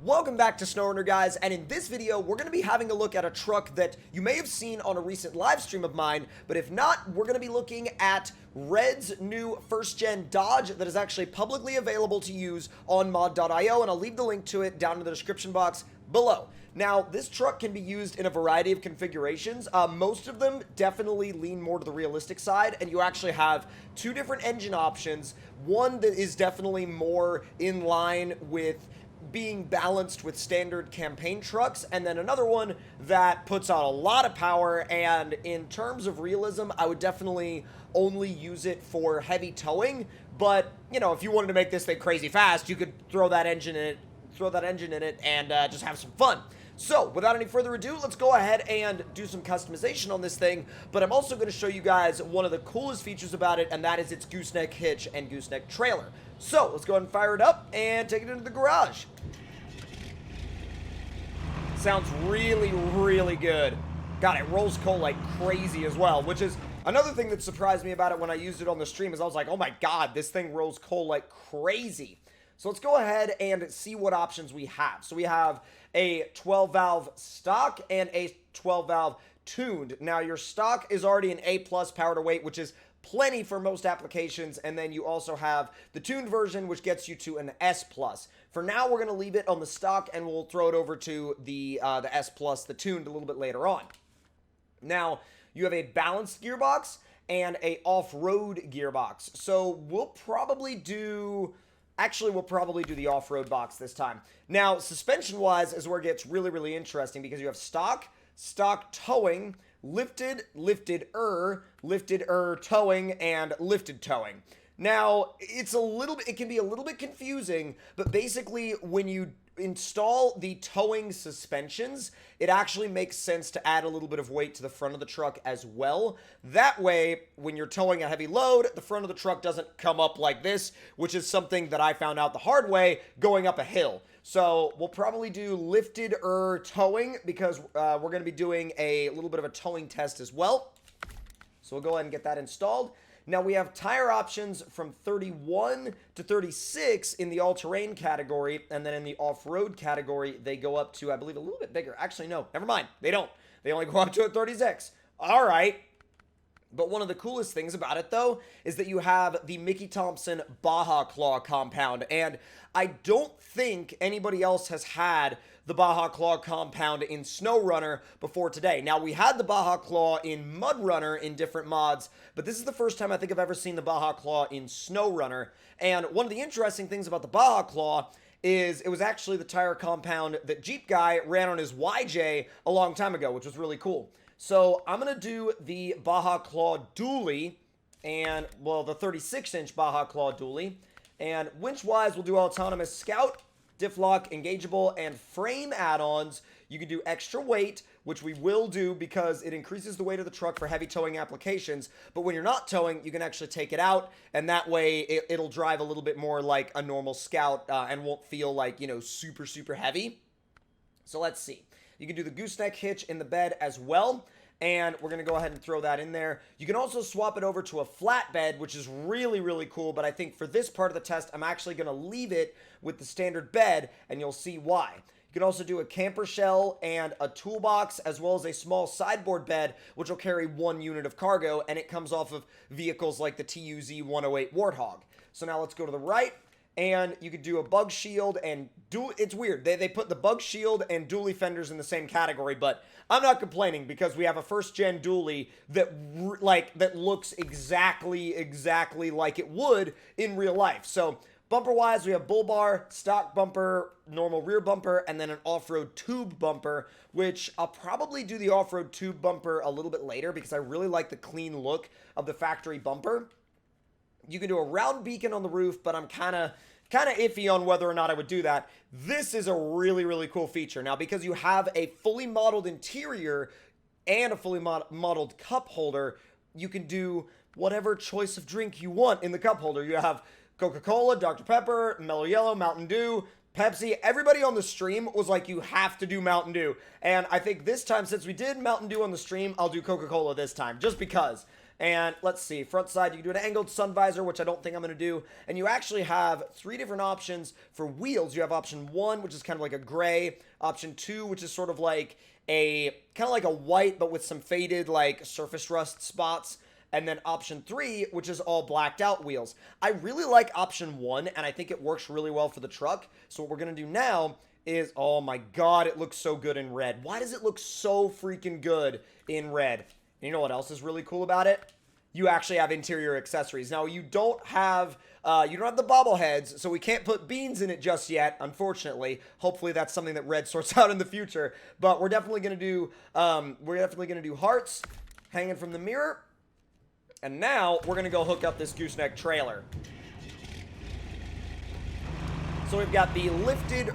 Welcome back to SnowRunner, guys, and in this video, we're going to be having a look at a truck that you may have seen on a recent live stream of mine, but if not, we're going to be looking at Red's new first-gen Dodge that is actually publicly available to use on mod.io, and I'll leave the link to it down in the description box below. Now, this truck can be used in a variety of configurations. Most of them definitely lean more to the realistic side, and you actually have two different engine options. One that is definitely more in line with being balanced with standard campaign trucks, and then another one that puts out a lot of power, and in terms of realism, I would definitely only use it for heavy towing. But, you know, if you wanted to make this thing crazy fast, you could throw that engine in it, and just have some fun. So, without any further ado, let's go ahead and do some customization on this thing, but I'm also going to show you guys one of the coolest features about it, and that is its Gooseneck Hitch and Gooseneck trailer. So, let's go ahead and fire it up and take it into the garage. Sounds really, really good. God, it rolls coal like crazy as well, which is another thing that surprised me about it when I used it on the stream, is I was like, oh my god, this thing rolls coal like crazy. So let's go ahead and see what options we have. So we have a 12-valve stock and a 12-valve tuned. Now, your stock is already an A+ power to weight, which is plenty for most applications, and then you also have the tuned version, which gets you to an S+. For now, we're going to leave it on the stock, and we'll throw it over to the S+, the tuned, a little bit later on. Now, you have a balanced gearbox and a off-road gearbox. So we'll probably do... Actually, we'll probably do the off-road box this time. Now, suspension-wise is where it gets really, really interesting, because you have stock towing, lifted towing, and lifted towing. Now, it can be a little bit confusing, but basically, when you install the towing suspensions, it actually makes sense to add a little bit of weight to the front of the truck as well. That way, when you're towing a heavy load, the front of the truck doesn't come up like this, which is something that I found out the hard way going up a hill. So we'll probably do lifted towing, because we're going to be doing a little bit of a towing test as well. So we'll go ahead and get that installed. Now, we have tire options from 31 to 36 in the all-terrain category, and then in the off-road category, they go up to, I believe, a little bit bigger. Actually, no, never mind. They don't. They only go up to a 36. All right. But one of the coolest things about it, though, is that you have the Mickey Thompson Baja Claw compound, and I don't think anybody else has had the Baja Claw compound in SnowRunner before today. Now, we had the Baja Claw in MudRunner in different mods, but this is the first time I think I've ever seen the Baja Claw in SnowRunner. And one of the interesting things about the Baja Claw is it was actually the tire compound that Jeep Guy ran on his YJ a long time ago, which was really cool. So I'm going to do the Baja Claw dually, and, well, the 36-inch Baja Claw dually. And winch-wise, we'll do autonomous scout, diff lock, engageable, and frame add-ons. You can do extra weight, which we will do because it increases the weight of the truck for heavy towing applications. But when you're not towing, you can actually take it out, and that way it'll drive a little bit more like a normal scout and won't feel like, you know, super, super heavy. So let's see. You can do the gooseneck hitch in the bed as well, and we're going to go ahead and throw that in there. You can also swap it over to a flatbed, which is really, really cool, but I think for this part of the test, I'm actually going to leave it with the standard bed, and you'll see why. You can also do a camper shell and a toolbox, as well as a small sideboard bed, which will carry 1 unit of cargo, and it comes off of vehicles like the TUZ 108 Warthog. So now let's go to the right. And you could do a bug shield and it's weird. They put the bug shield and dually fenders in the same category, but I'm not complaining because we have a first-gen dually that looks exactly like it would in real life. So bumper-wise, we have bull bar, stock bumper, normal rear bumper, and then an off-road tube bumper, which I'll probably do the off-road tube bumper a little bit later because I really like the clean look of the factory bumper. You can do a round beacon on the roof, but I'm kind of iffy on whether or not I would do that. This is a really, really cool feature. Now, because you have a fully modeled interior and a fully modeled cup holder, you can do whatever choice of drink you want in the cup holder. You have Coca-Cola, Dr. Pepper, Mellow Yellow, Mountain Dew, Pepsi. Everybody on the stream was like, you have to do Mountain Dew. And I think this time, since we did Mountain Dew on the stream, I'll do Coca-Cola this time, just because. And let's see, front side, you can do an angled sun visor, which I don't think I'm going to do. And you actually have 3 different options for wheels. You have option 1, which is kind of like a gray. Option 2, which is sort of like a, kind of like a white, but with some faded, like, surface rust spots. And then option 3, which is all blacked out wheels. I really like option 1, and I think it works really well for the truck. So what we're going to do now is, oh my god, it looks so good in red. Why does it look so freaking good in red? And you know what else is really cool about it? You actually have interior accessories. Now, you don't have the bobbleheads, so we can't put beans in it just yet, unfortunately. Hopefully, that's something that Red sorts out in the future. But we're definitely gonna do hearts hanging from the mirror. And now we're gonna go hook up this gooseneck trailer. So we've got the lifted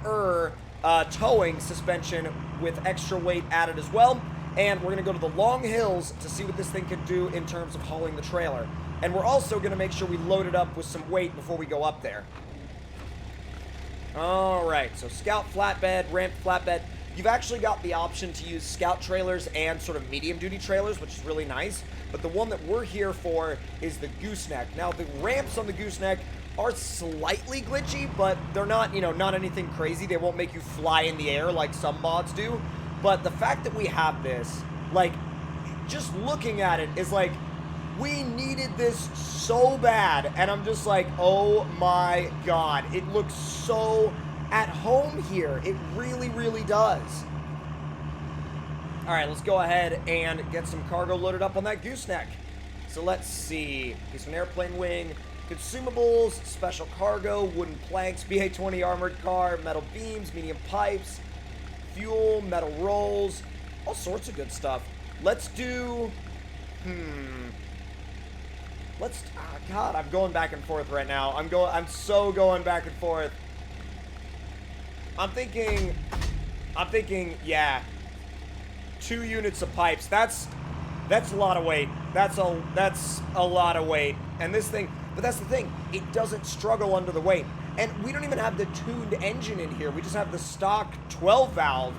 towing suspension with extra weight added as well. And we're going to go to the long hills to see what this thing can do in terms of hauling the trailer. And we're also going to make sure we load it up with some weight before we go up there. Alright, so Scout flatbed, Ramp flatbed. You've actually got the option to use Scout trailers and sort of medium-duty trailers, which is really nice. But the one that we're here for is the Gooseneck. Now, the ramps on the Gooseneck are slightly glitchy, but they're not, not anything crazy. They won't make you fly in the air like some mods do. But the fact that we have this, like, just looking at it is like, we needed this so bad. And I'm just like, oh my god. It looks so at home here. It really, really does. Alright, let's go ahead and get some cargo loaded up on that gooseneck. So let's see. Piece of an airplane wing, consumables, special cargo, wooden planks, BA-20 armored car, metal beams, medium pipes, fuel, metal rolls, all sorts of good stuff. Let's do, God, I'm going back and forth right now. I'm so going back and forth. I'm thinking, yeah, 2 units of pipes. That's a lot of weight. That's a lot of weight. And this thing, but that's the thing, it doesn't struggle under the weight. And we don't even have the tuned engine in here. We just have the stock 12 valve.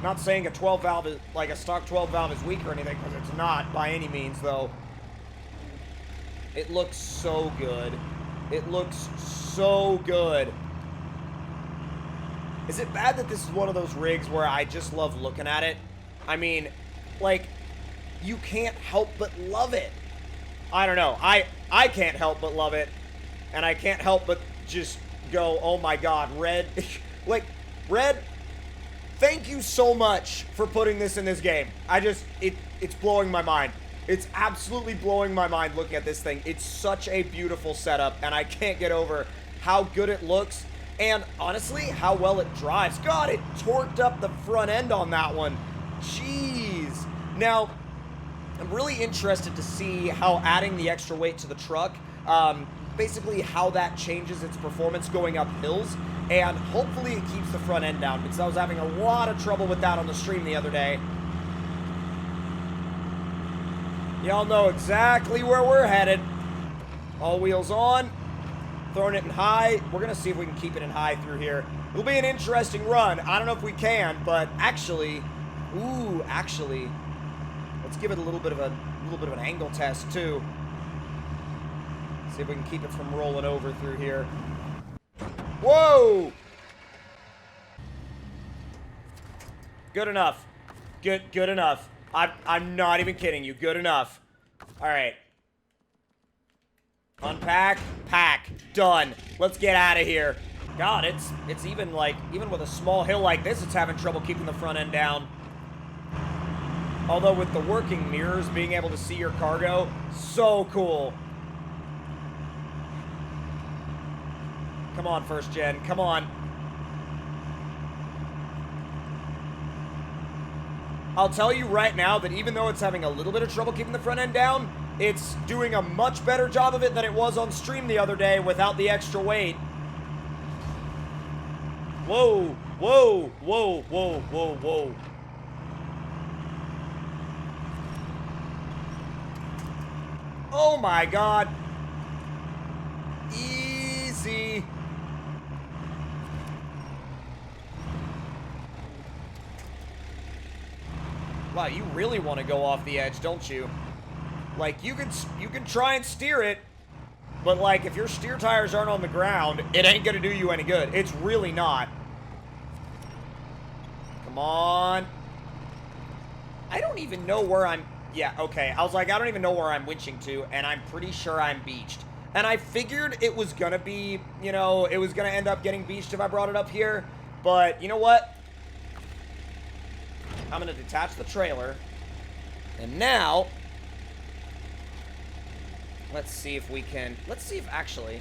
Not saying a 12 valve is, like a stock 12 valve is weak or anything, because it's not by any means, though. It looks so good. It looks so good. Is it bad that this is one of those rigs where I just love looking at it? I mean, like, you can't help but love it. I don't know. I can't help but love it. And I can't help but just go, oh my god, Red. Like, Red, thank you so much for putting this in this game. It's blowing my mind. It's absolutely blowing my mind looking at this thing. It's such a beautiful setup, and I can't get over how good it looks, and honestly, how well it drives. God, it torqued up the front end on that one. Jeez. Now, I'm really interested to see how adding the extra weight to the truck, basically how that changes its performance going up hills, and hopefully it keeps the front end down, because I was having a lot of trouble with that on the stream the other day. Y'all know exactly where we're headed. All wheels on, throwing it in high. We're gonna see if we can keep it in high through here. It'll be an interesting run. I don't know if we can, but actually, let's give it a little bit of an angle test too. See if we can keep it from rolling over through here. Whoa! Good enough. Good enough. I'm not even kidding you. Good enough. All right. Unpack, pack, done. Let's get out of here. God, it's even like, even with a small hill like this, it's having trouble keeping the front end down. Although with the working mirrors, being able to see your cargo, so cool. Come on, first gen, come on. I'll tell you right now that even though it's having a little bit of trouble keeping the front end down, it's doing a much better job of it than it was on stream the other day without the extra weight. Whoa, whoa, whoa, whoa, whoa, whoa. Oh my god. Easy. Wow, you really want to go off the edge, don't you? Like, you can try and steer it, but, like, if your steer tires aren't on the ground, it ain't gonna do you any good. It's really not. Come on. I don't even know where I'm... Yeah, okay. I was like, I don't even know where I'm winching to, and I'm pretty sure I'm beached. And I figured it was gonna be, you know, it was gonna end up getting beached if I brought it up here. But, you know what? I'm gonna detach the trailer. And now... Let's see if we can... Let's see if actually...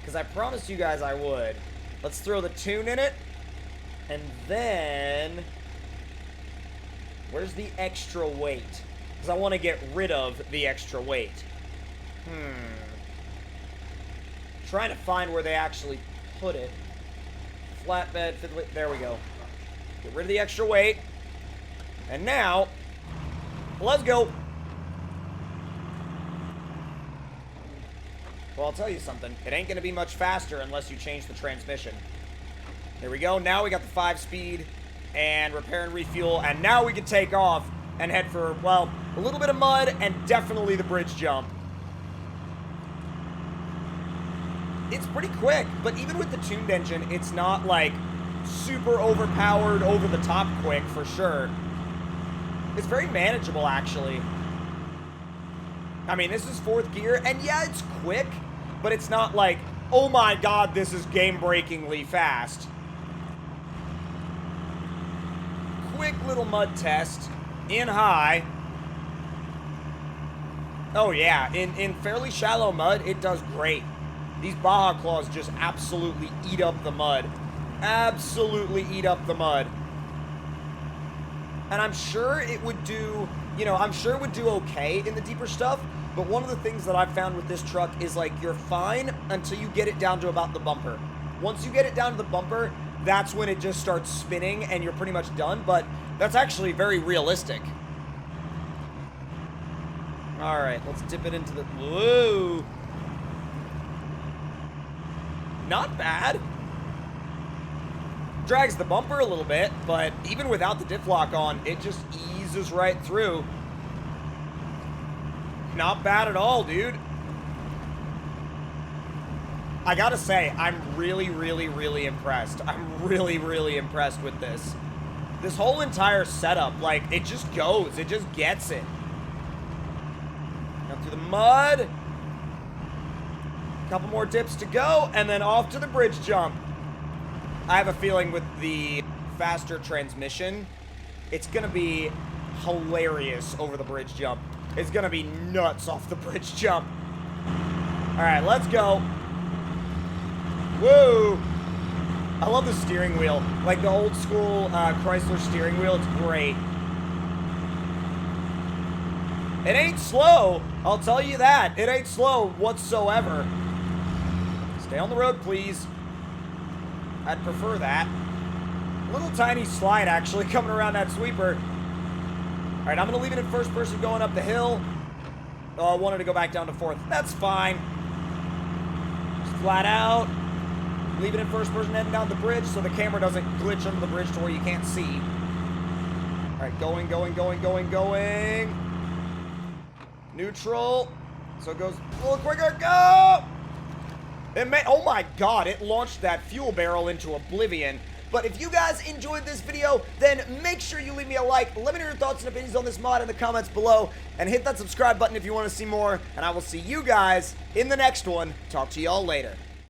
Because I promised you guys I would. Let's throw the tune in it. And then... Where's the extra weight? Because I want to get rid of the extra weight. Trying to find where they actually put it. Flatbed, there we go. Get rid of the extra weight. And now, let's go. Well, I'll tell you something. It ain't going to be much faster unless you change the transmission. There we go. Now we got the 5-speed and repair and refuel. And now we can take off and head for, well, a little bit of mud and definitely the bridge jump. It's pretty quick, but even with the tuned engine, it's not, like, super overpowered, over-the-top quick, for sure. It's very manageable, actually. I mean, this is 4th gear, and yeah, it's quick, but it's not like, oh my god, this is game-breakingly fast. Quick little mud test, in high. Oh yeah, in fairly shallow mud, it does great. These Baja Claws just absolutely eat up the mud. Absolutely eat up the mud. And I'm sure it would do, you know, I'm sure it would do okay in the deeper stuff, but one of the things that I've found with this truck is, like, you're fine until you get it down to about the bumper. Once you get it down to the bumper, that's when it just starts spinning and you're pretty much done, but that's actually very realistic. Alright, let's dip it into the... Whoa! Not bad. Drags the bumper a little bit, but even without the diff lock on, it just eases right through. Not bad at all, dude. I gotta say, I'm really, really, really impressed. I'm really, really impressed with this. This whole entire setup, like, it just goes. It just gets it. Down through the mud. Couple more dips to go, and then off to the bridge jump. I have a feeling with the faster transmission, it's gonna be hilarious over the bridge jump. It's gonna be nuts off the bridge jump. Alright, let's go. Woo! I love the steering wheel. Like the old school Chrysler steering wheel, it's great. It ain't slow, I'll tell you that. It ain't slow whatsoever. Stay on the road, please. I'd prefer that. Little tiny slide, actually, coming around that sweeper. All right, I'm going to leave it in first person going up the hill. Oh, I wanted to go back down to 4th. That's fine. Just flat out. Leave it in first person heading down the bridge so the camera doesn't glitch under the bridge to where you can't see. All right, going. Neutral. So it goes a little quicker. Go! It may, oh my god, it launched that fuel barrel into oblivion. But if you guys enjoyed this video, then make sure you leave me a like, let me know your thoughts and opinions on this mod in the comments below, and hit that subscribe button if you want to see more, and I will see you guys in the next one. Talk to y'all later.